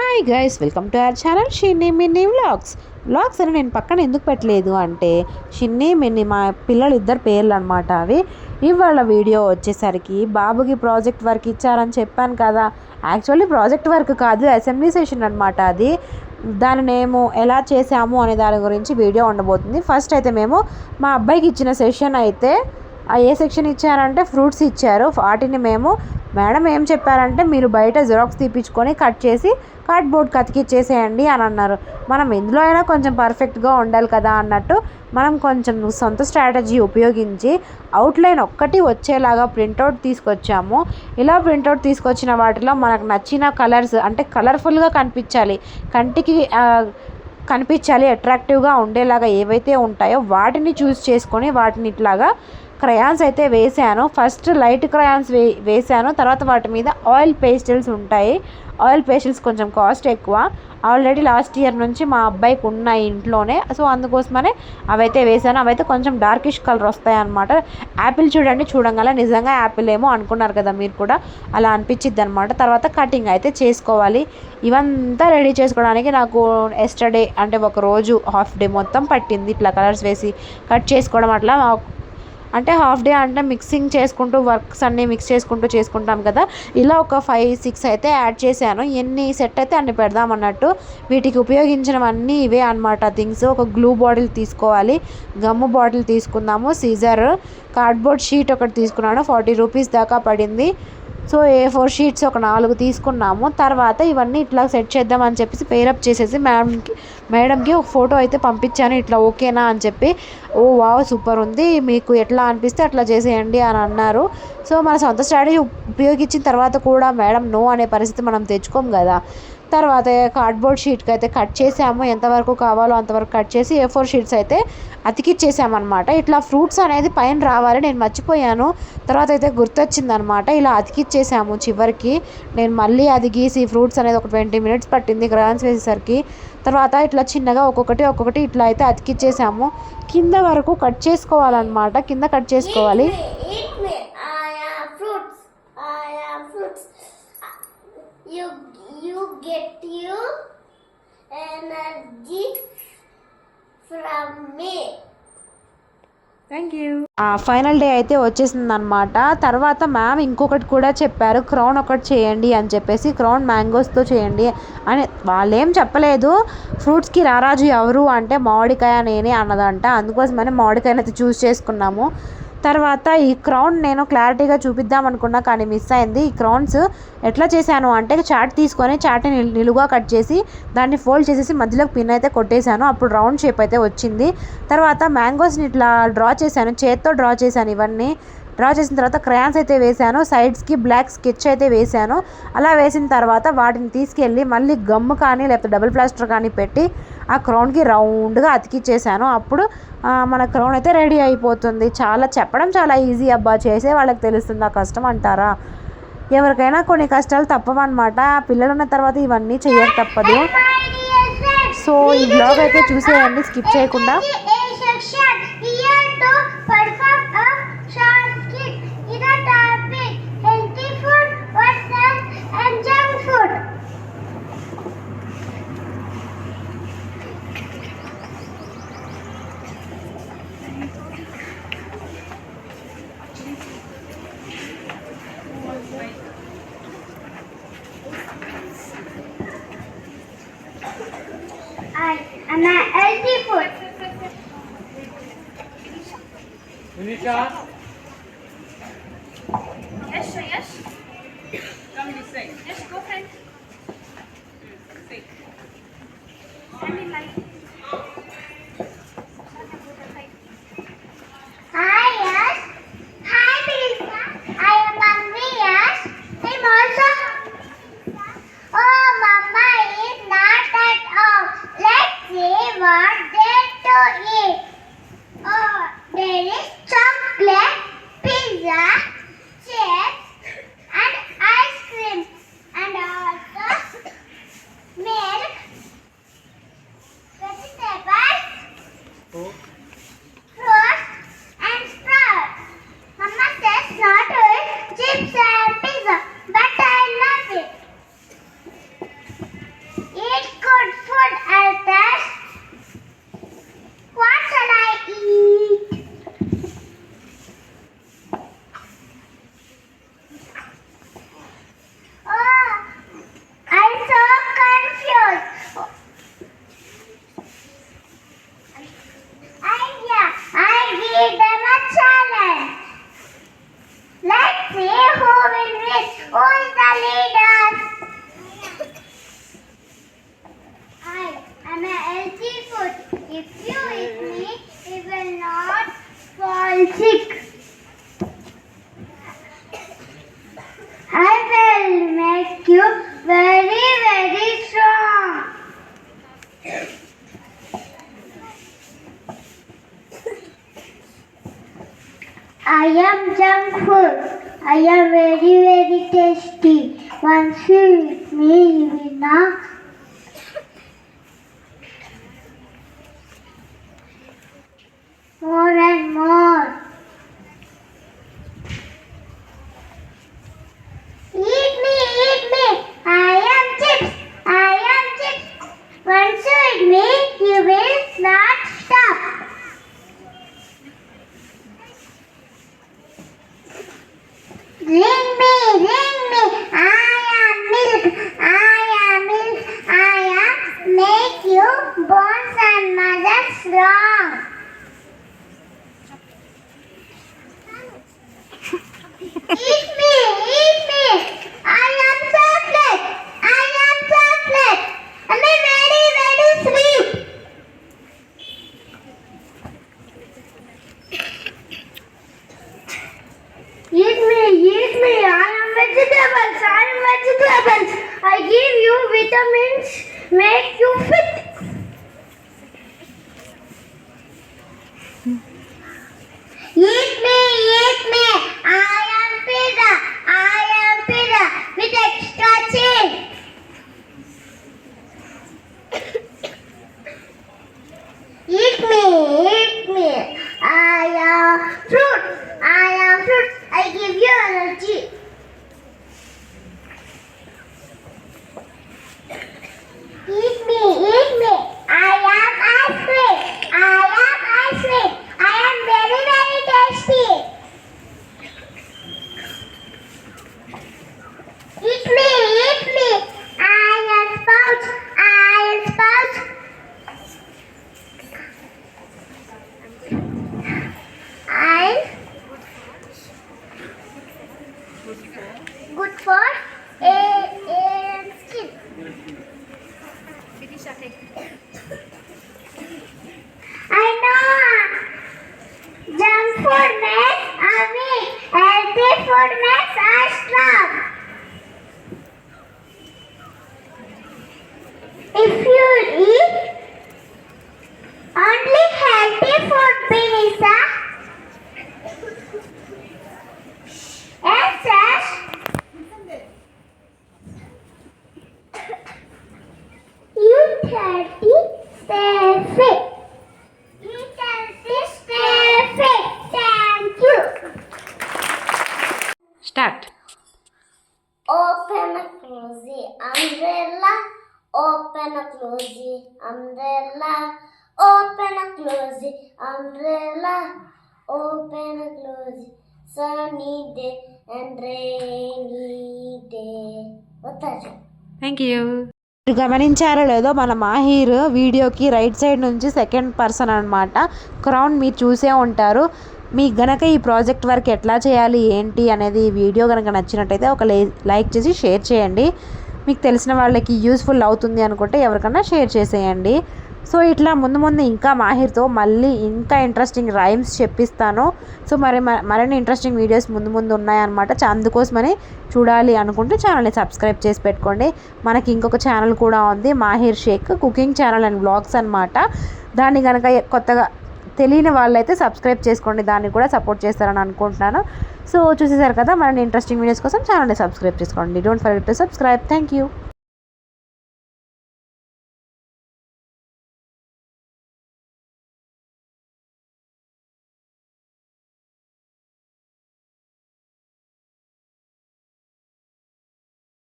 Hi guys, welcome to our channel Shinny Minny vlogs అని నేను పక్కన ఎందుకు పెట్టలేదు అంటే షిన్నీ మిన్నీ మా పిల్లలు ఇద్దరు పేర్లు అనమాట. అవి ఇవాళ వీడియో వచ్చేసరికి బాబుకి ప్రాజెక్ట్ వర్క్ ఇచ్చారని చెప్పాను కదా. యాక్చువల్లీ ప్రాజెక్ట్ వర్క్ కాదు, అసెంబ్లీ సెషన్ అనమాట. అది దాన్ని మేము ఎలా చేసాము అనే దాని గురించి వీడియో ఉండబోతుంది. ఫస్ట్ అయితే మేము మా అబ్బాయికి ఇచ్చిన సెషన్ అయితే ఏ సెక్షన్ ఇచ్చారంటే ఫ్రూట్స్ ఇచ్చారు. వాటిని మేము మేడం ఏం చెప్పారంటే మీరు బయట జిరాక్స్ తీపించుకొని కట్ చేసి కార్డ్బోర్డ్కి అతికిచ్చేసేయండి అని అన్నారు. మనం ఎందులో అయినా కొంచెం పర్ఫెక్ట్గా ఉండాలి కదా అన్నట్టు మనం కొంచెం సొంత స్ట్రాటజీ ఉపయోగించి అవుట్లైన్ ఒక్కటి వచ్చేలాగా ప్రింట్అవుట్ తీసుకొచ్చాము. ఇలా ప్రింట్అవుట్ తీసుకొచ్చిన వాటిలో మనకు నచ్చిన కలర్స్ అంటే కలర్ఫుల్గా కనిపించాలి, కంటికి కనిపించాలి, అట్రాక్టివ్గా ఉండేలాగా ఏవైతే ఉంటాయో వాటిని చూస్ చేసుకొని వాటిని ఇట్లాగా క్రయాన్స్ అయితే వేసాను. ఫస్ట్ లైట్ క్రయాన్స్ వేసాను, తర్వాత వాటి మీద ఆయిల్ పేస్టిల్స్ ఉంటాయి. ఆయిల్ పేస్టిల్స్ కొంచెం కాస్ట్ ఎక్కువ. ఆల్రెడీ లాస్ట్ ఇయర్ నుంచి మా అబ్బాయికి ఉన్నాయి ఇంట్లోనే, సో అందుకోసమనే అవైతే వేసాను. అవైతే కొంచెం డార్కిష్ కలర్ వస్తాయి అన్నమాట. యాపిల్ చూడండి, చూడంగల నిజంగా యాపిల్ ఏమో అనుకున్నారు కదా మీరు కూడా, అలా అనిపించిద్ది అనమాట. తర్వాత కటింగ్ అయితే చేసుకోవాలి. ఇవంతా రెడీ చేసుకోవడానికి నాకు ఎస్టర్డే అంటే ఒక రోజు హాఫ్ డే మొత్తం పట్టింది. ఇట్లా కలర్స్ వేసి కట్ చేసుకోవడం అట్లా అంటే హాఫ్ డే అంటే మిక్సింగ్ చేసుకుంటూ వర్క్స్ అన్నీ మిక్స్ చేసుకుంటాం కదా. ఇలా ఒక 5-6 అయితే యాడ్ చేశాను. ఎన్ని సెట్ అయితే అన్ని పెడదాం అన్నట్టు. వీటికి ఉపయోగించినవన్నీ ఇవే అనమాట థింగ్స్. ఒక గ్లూ బాటిల్ తీసుకోవాలి, గమ్ము బాటిల్ తీసుకుందాము, సీజర్, కార్డ్బోర్డ్ షీట్ ఒకటి తీసుకున్నాను, 40 రూపీస్ దాకా పడింది. సో A4 షీట్స్ ఒక 4 తీసుకున్నాము. తర్వాత ఇవన్నీ ఇట్లా సెట్ చేద్దామని చెప్పేసి పేరప్ చేసేసి మేడంకి ఒక ఫోటో అయితే పంపించాను, ఇట్లా ఓకేనా అని చెప్పి. ఓ వావ్ సూపర్ ఉంది, మీకు ఎట్లా అనిపిస్తే అట్లా చేసేయండి అని అన్నారు. సో మన సొంత స్ట్రాటజీ ఉపయోగించిన తర్వాత కూడా మేడం నో అనే పరిస్థితి మనం తెచ్చుకోం కదా. తర్వాత కార్డ్బోర్డ్ షీట్కి అయితే కట్ చేసాము, ఎంతవరకు కావాలో అంతవరకు కట్ చేసి A4 షీట్స్ అయితే అతికిచ్చేసామన్నమాట. ఇట్లా ఫ్రూట్స్ అనేది పైన రావాలి, నేను మర్చిపోయాను, తర్వాత అయితే గుర్తొచ్చిందనమాట. ఇలా అతికిచ్చేసాము. చివరికి నేను మళ్ళీ అది గీసి ఫ్రూట్స్ అనేది ఒక 20 మినిట్స్ పట్టింది క్రయాన్స్ వేసేసరికి. తర్వాత ఇట్లా చిన్నగా ఒక్కొక్కటి ఇట్లా అయితే అతికిచ్చేసాము. కింద వరకు కట్ చేసుకోవాలన్నమాట, కింద కట్ చేసుకోవాలి. You get you energy from me. Thank you. Final day అయితే వచ్చేసింది అనమాట. తర్వాత మ్యామ్ ఇంకొకటి కూడా చెప్పారు, క్రౌన్ ఒకటి చేయండి అని చెప్పేసి. క్రౌన్ మ్యాంగోస్తో చేయండి అని వాళ్ళు ఏం చెప్పలేదు. ఫ్రూట్స్కి రారాజు ఎవరు అంటే మామిడికాయ నేనే అన్నదంట. అందుకోసమని మామిడికాయని అయితే చూస్ చేసుకున్నాము. తర్వాత ఈ క్రౌన్ నేను క్లారిటీగా చూపిద్దాం అనుకున్నా కానీ మిస్ అయింది. ఈ క్రౌన్స్ ఎట్లా చేశాను అంటే చాట్ తీసుకొని చాట్ని నిలువుగా కట్ చేసి దాన్ని ఫోల్డ్ చేసేసి మధ్యలోకి పిన్ అయితే కొట్టేశాను. అప్పుడు రౌండ్ షేప్ అయితే వచ్చింది. తర్వాత మ్యాంగోస్ని ఇట్లా డ్రా చేశాను, చేత్తో డ్రా చేశాను. ఇవన్నీ డ్రా చేసిన తర్వాత క్రయాన్స్ అయితే వేశాను, సైడ్స్కి బ్లాక్ స్కెచ్ అయితే వేశాను. అలా వేసిన తర్వాత వాటిని తీసుకెళ్ళి మళ్ళీ గమ్ము కానీ లేకపోతే డబుల్ ప్లాస్టర్ కానీ పెట్టి ఆ క్రౌన్కి రౌండ్గా అతికిచ్చేసాను. అప్పుడు మన క్రౌన్ అయితే రెడీ అయిపోతుంది. చెప్పడం చాలా ఈజీ అబ్బా, చేసే వాళ్ళకి తెలుస్తుంది ఆ కష్టం అంటారా. ఎవరికైనా కొన్ని కష్టాలు తప్పవన్నమాట. పిల్లలు ఉన్న తర్వాత ఇవన్నీ చేయక తప్పదు. సో ఈ బ్లాగ్ అయితే చూసేయండి స్కిప్ చేయకుండా. And healthy food. Unisha? Yes, sir, yes. Come in this side. Yes, go friend. Sit. Stand in line. Hi, yes. Hi, Lisa. I am Mummy, yes. I'm also. Oh, Mama is not at all. Let's see what they to eat. Oh, there is chocolate. If you eat me, you will not fall sick. I will make you very, very strong. I am junk food. I am very, very tasty. Once you eat me, you will not. More and more. Eat me, eat me. I am chips. I am chips. Once you eat me, you will not stop. Ring me, ring me. I am milk. I am milk. I am make you bones and mother strong. Eat me, eat me. I am chocolate. I am chocolate. I am very, very sweet. Eat me, eat me. I am vegetables. I am vegetables. I give you vitamins, make you fit. Eat me, eat me. I am pizza. I am pizza with extra cheese. Eat me, eat me. I am fruit. I am fruit. I give you energy. Eat me, eat me. I am ice cream. I am ice cream. I am very, very tasty. Eat me, eat me. I am spout. I am spout. I good for a skin. I know junk food makes us weak. Healthy food makes us strong. If you eat only healthy food, Benisa, yes, yes. Eat healthy, stay fit. Eat healthy, stay fit. Thank you. Start. Open a closey umbrella. Open a closey umbrella. Open a closey umbrella. Open a closey sunny day and rainy day. What's thank you. మీరు గమనించారో లేదో మన మాహిర్ వీడియోకి right side నుంచి second person అనమాట. Crown మీరు చూసే ఉంటారు. మీకు గనక ఈ ప్రాజెక్ట్ వర్క్ ఎట్లా చేయాలి ఏంటి అనేది ఈ వీడియో కనుక నచ్చినట్టయితే ఒక లైక్ చేసి షేర్ చేయండి. మీకు తెలిసిన వాళ్ళకి యూస్ఫుల్ అవుతుంది అనుకుంటే ఎవరికన్నా షేర్ చేసేయండి. సో ఇట్లా ముందు ముందు ఇంకా మాహిర్తో మళ్ళీ ఇంకా ఇంట్రెస్టింగ్ రైమ్స్ చెప్పిస్తాను. సో మరిన్ని ఇంట్రెస్టింగ్ వీడియోస్ ముందు ముందు ఉన్నాయన్నమాట. అందుకోసమని చూడాలి అనుకుంటే ఛానల్ని సబ్స్క్రైబ్ చేసి పెట్టుకోండి. మనకి ఇంకొక ఛానల్ కూడా ఉంది, Mahir Shaikh cooking channel and blogs అనమాట. దాన్ని కనుక కొత్తగా తెలియని వాళ్ళైతే సబ్స్క్రైబ్ చేసుకోండి. దాన్ని కూడా సపోర్ట్ చేస్తారని అనుకుంటున్నాను. సో చూసేసారు కదా, మరిన్ని ఇంట్రెస్టింగ్ వీడియోస్ కోసం ఛానల్ని సబ్స్క్రైబ్ చేసుకోండి. Don't forget to subscribe. Thank you.